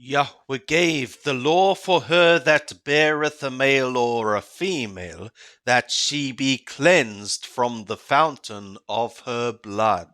Yahweh gave the law for her that beareth a male or a female, that she be cleansed from the fountain of her blood.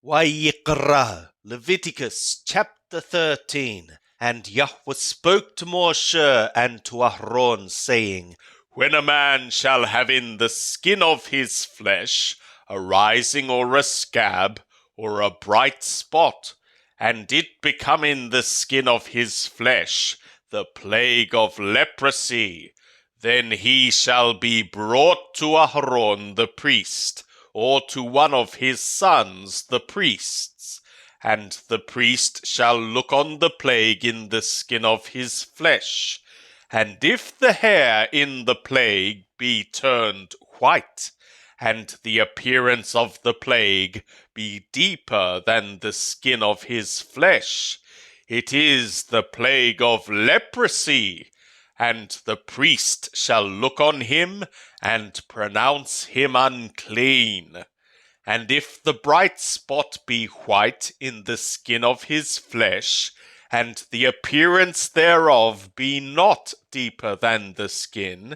Vayikra, Leviticus chapter 13. And Yahweh spoke to Moshe and to Aaron, saying, When a man shall have in the skin of his flesh a rising or a scab or a bright spot, and it become in the skin of his flesh the plague of leprosy, then he shall be brought to Aaron the priest, or to one of his sons the priests, and the priest shall look on the plague in the skin of his flesh. And if the hair in the plague be turned white, and the appearance of the plague be deeper than the skin of his flesh, it is the plague of leprosy, and the priest shall look on him and pronounce him unclean. And if the bright spot be white in the skin of his flesh, and the appearance thereof be not deeper than the skin,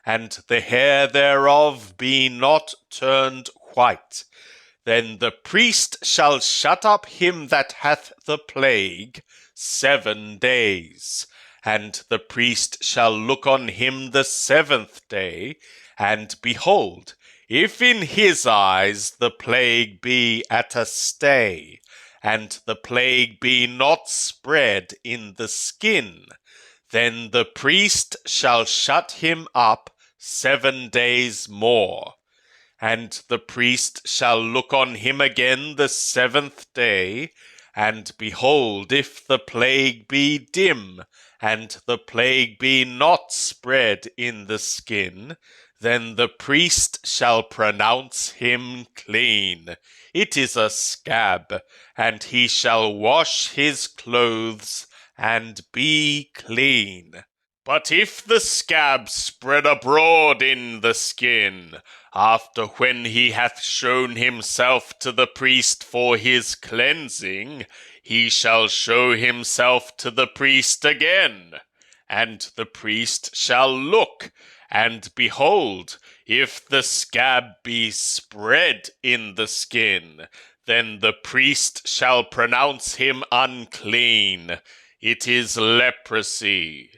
and the hair thereof be not turned white, then the priest shall shut up him that hath the plague 7 days. And the priest shall look on him the 7th day, and behold, if in his eyes the plague be at a stay, and the plague be not spread in the skin, then the priest shall shut him up 7 days more. And the priest shall look on him again the 7th day, and behold, if the plague be dim, and the plague be not spread in the skin, then the priest shall pronounce him clean. It is a scab, and he shall wash his clothes and be clean. But if the scab spread abroad in the skin, after when he hath shown himself to the priest for his cleansing, he shall show himself to the priest again. And the priest shall look, and behold, if the scab be spread in the skin, then the priest shall pronounce him unclean. It is leprosy.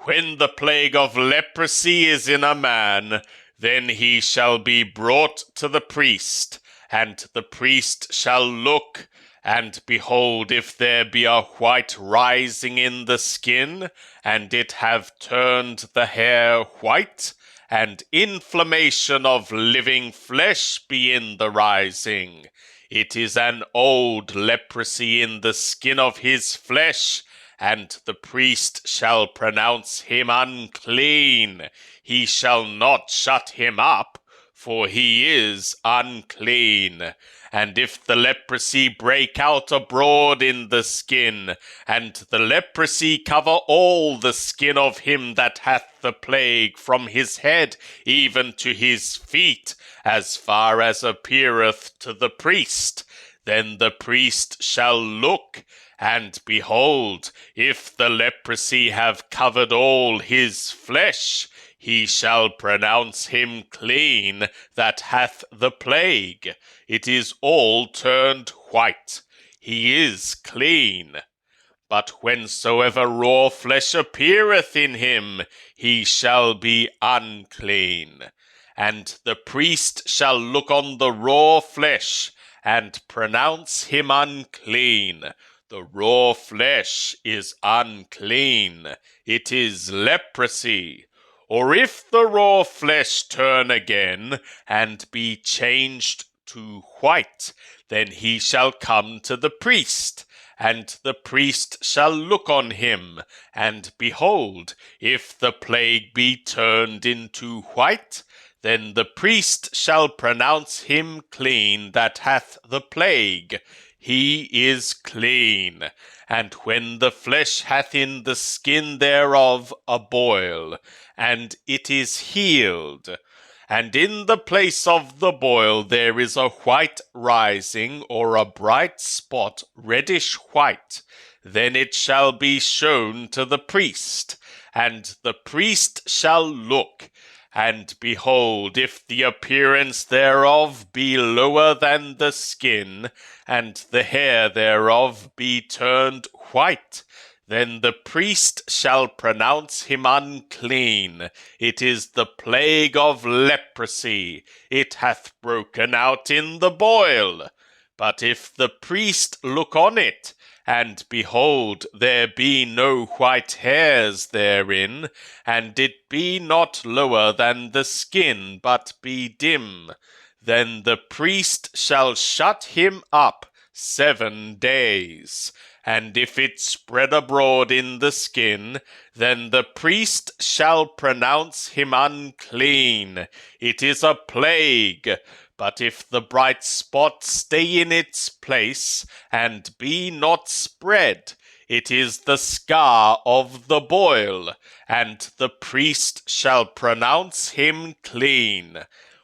When the plague of leprosy is in a man, then he shall be brought to the priest, and the priest shall look, and behold, if there be a white rising in the skin, and it have turned the hair white, and inflammation of living flesh be in the rising, it is an old leprosy in the skin of his flesh, and the priest shall pronounce him unclean. He shall not shut him up, for he is unclean. And if the leprosy break out abroad in the skin, and the leprosy cover all the skin of him that hath the plague from his head even to his feet, as far as appeareth to the priest, then the priest shall look, and behold, if the leprosy have covered all his flesh, he shall pronounce him clean that hath the plague. It is all turned white. He is clean. But whensoever raw flesh appeareth in him, he shall be unclean. And the priest shall look on the raw flesh, and pronounce him unclean. The raw flesh is unclean. It is leprosy. Or if the raw flesh turn again, and be changed to white, then he shall come to the priest, and the priest shall look on him, and behold, if the plague be turned into white, then the priest shall pronounce him clean that hath the plague. He is clean. And when the flesh hath in the skin thereof a boil, and it is healed, and in the place of the boil there is a white rising or a bright spot reddish white, then it shall be shown to the priest, and the priest shall look, and behold, if the appearance thereof be lower than the skin, and the hair thereof be turned white, then the priest shall pronounce him unclean. It is the plague of leprosy. It hath broken out in the boil. But if the priest look on it, and behold, there be no white hairs therein, and it be not lower than the skin, but be dim, then the priest shall shut him up 7 days. And if it spread abroad in the skin, then the priest shall pronounce him unclean. It is a plague. But if the bright spot stay in its place, and be not spread, it is the scar of the boil, and the priest shall pronounce him clean.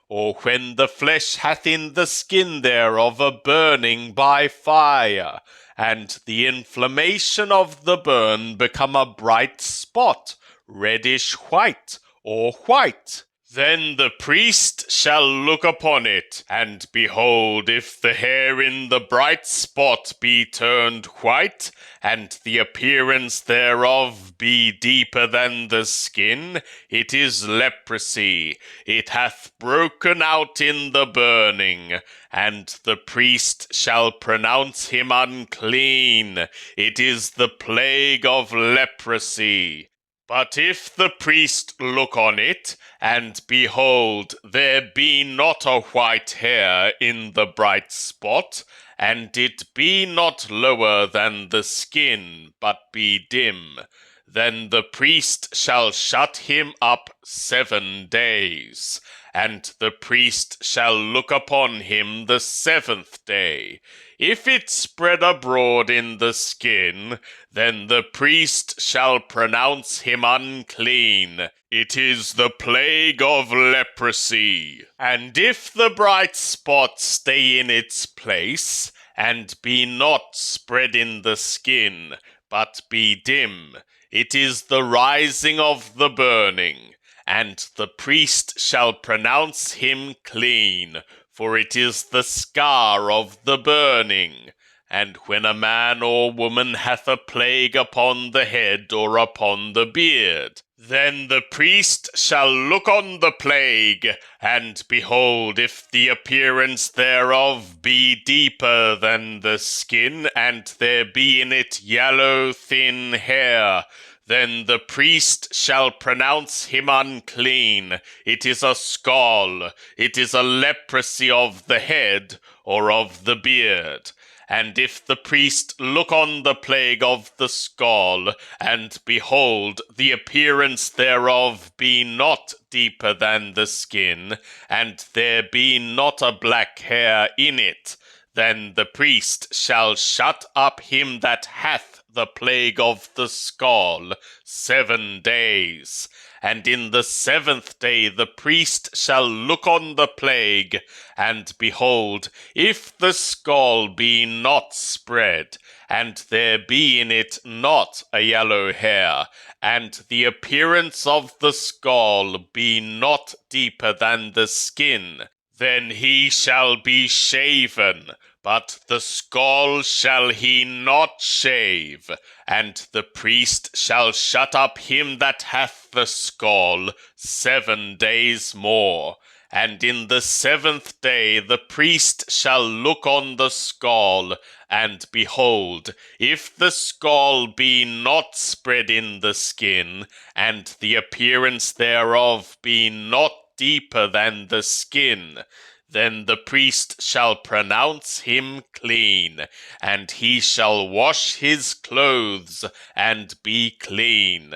Or when the flesh hath in the skin thereof a burning by fire, and the inflammation of the burn become a bright spot, reddish white, or white, then the priest shall look upon it, and behold, if the hair in the bright spot be turned white, and the appearance thereof be deeper than the skin, it is leprosy. It hath broken out in the burning, and the priest shall pronounce him unclean. It is the plague of leprosy. But if the priest look on it, and behold, there be not a white hair in the bright spot, and it be not lower than the skin, but be dim, then the priest shall shut him up 7 days, and the priest shall look upon him the 7th day. If it spread abroad in the skin, then the priest shall pronounce him unclean. It is the plague of leprosy. And if the bright spot stay in its place, and be not spread in the skin, but be dim, it is the rising of the burning, and the priest shall pronounce him clean, for it is the scar of the burning. And when a man or woman hath a plague upon the head or upon the beard, then the priest shall look on the plague, and behold, if the appearance thereof be deeper than the skin, and there be in it yellow thin hair, then the priest shall pronounce him unclean. It is a scall. It is a leprosy of the head or of the beard. And if the priest look on the plague of the scall, and behold, the appearance thereof be not deeper than the skin, and there be not a black hair in it, then the priest shall shut up him that hath the plague of the scall 7 days. And in the 7th day the priest shall look on the plague, and behold, if the scall be not spread, and there be in it not a yellow hair, and the appearance of the scall be not deeper than the skin, then he shall be shaven, but the scall shall he not shave. And the priest shall shut up him that hath the scall 7 days more. And in the 7th day the priest shall look on the scall, and behold, if the scall be not spread in the skin, and the appearance thereof be not deeper than the skin, then the priest shall pronounce him clean, and he shall wash his clothes, and be clean.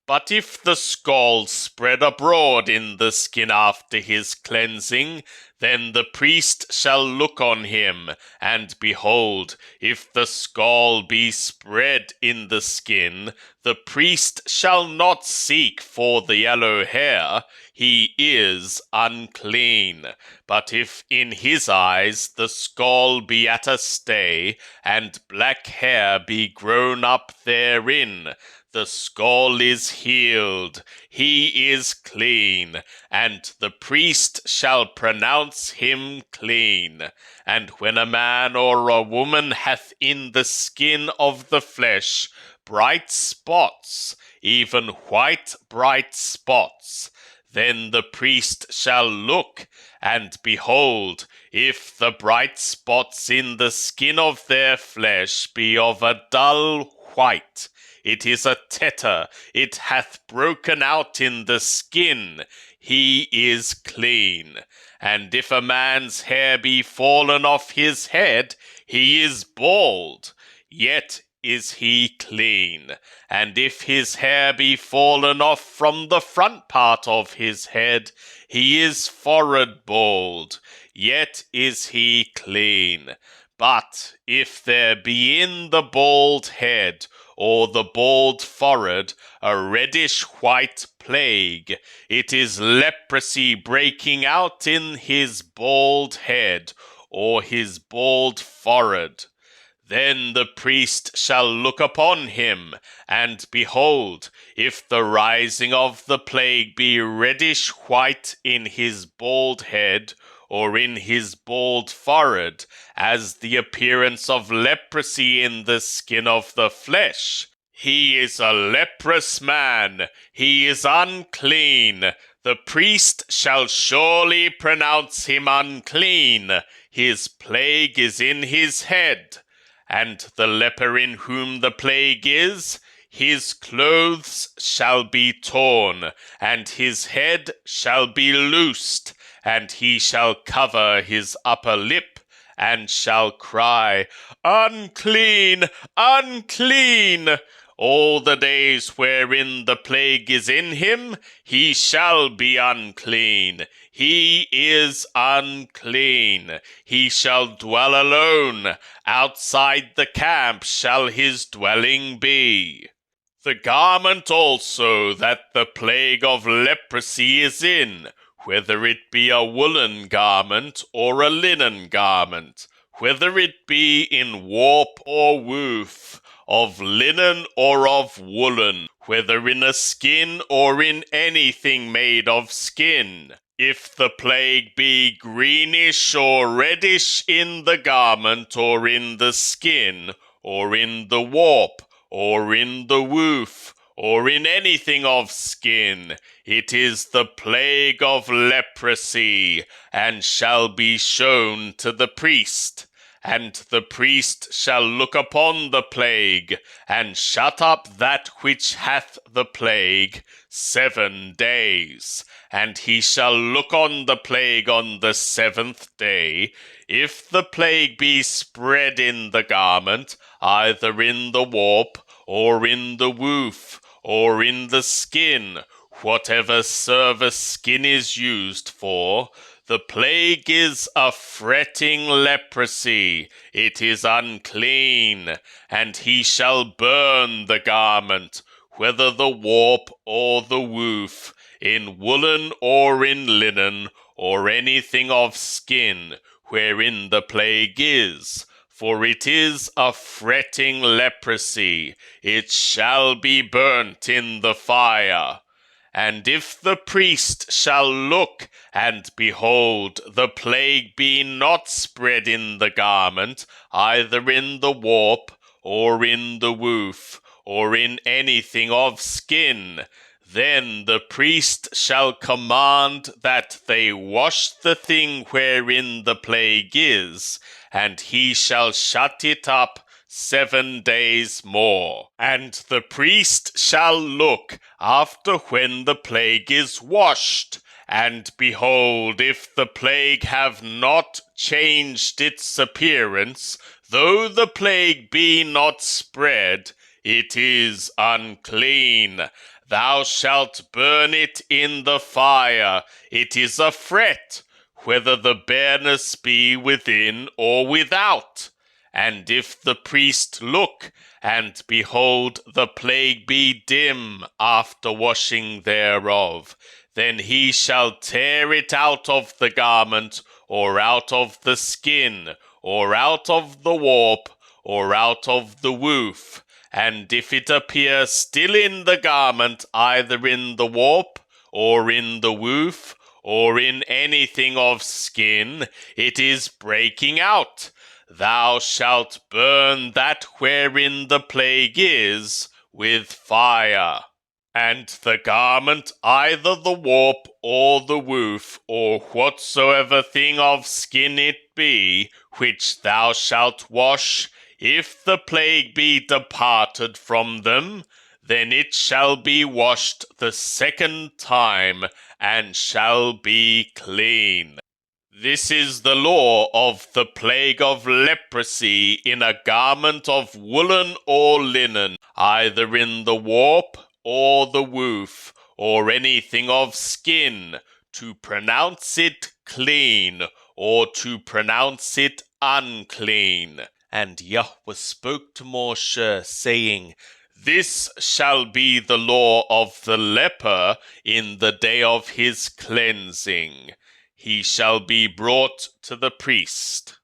But if the scall spread abroad in the skin after his cleansing, Then the priest shall look on him, and behold, if the scall be spread in the skin, the priest shall not seek for the yellow hair, he is unclean. But if in his eyes the scall be at a stay, and black hair be grown up therein, the scall is healed, he is clean, and the priest shall pronounce him clean. And when a man or a woman hath in the skin of the flesh bright spots, even white bright spots, then the priest shall look, and behold, if the bright spots in the skin of their flesh be of a dull white, it is a tetter, it hath broken out in the skin, he is clean. And if a man's hair be fallen off his head, he is bald, yet is he clean. And if his hair be fallen off from the front part of his head, he is forehead bald, yet is he clean. But if there be in the bald head, or the bald forehead, a reddish-white plague, it is leprosy breaking out in his bald head, or his bald forehead. Then the priest shall look upon him, and behold, if the rising of the plague be reddish-white in his bald head, or in his bald forehead, as the appearance of leprosy in the skin of the flesh, he is a leprous man, he is unclean. The priest shall surely pronounce him unclean, his plague is in his head. And the leper in whom the plague is, his clothes shall be torn, and his head shall be loosed, and he shall cover his upper lip, and shall cry, Unclean, unclean! All the days wherein the plague is in him, he shall be unclean. He is unclean. He shall dwell alone. Outside the camp shall his dwelling be. The garment also that the plague of leprosy is in, whether it be a woolen garment or a linen garment, whether it be in warp or woof, of linen or of woolen, whether in a skin or in anything made of skin. If the plague be greenish or reddish in the garment or in the skin, or in the warp, or in the woof, or in anything of skin, it is the plague of leprosy, and shall be shown to the priest. And the priest shall look upon the plague, and shut up that which hath the plague 7 days. And he shall look on the plague on the 7th day. If the plague be spread in the garment, either in the warp, or in the woof, or in the skin, whatever service skin is used for, the plague is a fretting leprosy, it is unclean, and he shall burn the garment, whether the warp or the woof, in woolen or in linen, or anything of skin, wherein the plague is. For it is a fretting leprosy, it shall be burnt in the fire. And if the priest shall look, and behold, the plague be not spread in the garment, either in the warp, or in the woof, or in anything of skin, then the priest shall command that they wash the thing wherein the plague is, and he shall shut it up 7 days more. And the priest shall look after when the plague is washed, and behold, if the plague have not changed its appearance, though the plague be not spread, it is unclean. Thou shalt burn it in the fire, it is a fret. whether the bareness be within or without. And if the priest look, and behold, the plague be dim after washing thereof, then he shall tear it out of the garment, or out of the skin, or out of the warp, or out of the woof. And if it appear still in the garment, either in the warp, or in the woof, or in anything of skin, it is breaking out. Thou shalt burn that wherein the plague is with fire. And the garment, either the warp or the woof, or whatsoever thing of skin it be, which thou shalt wash, if the plague be departed from them, then it shall be washed the second time, and shall be clean. This is the law of the plague of leprosy in a garment of woolen or linen, either in the warp or the woof, or anything of skin, to pronounce it clean, or to pronounce it unclean. And Yahweh spoke to Moshe, saying, This shall be the law of the leper in the day of his cleansing. He shall be brought to the priest.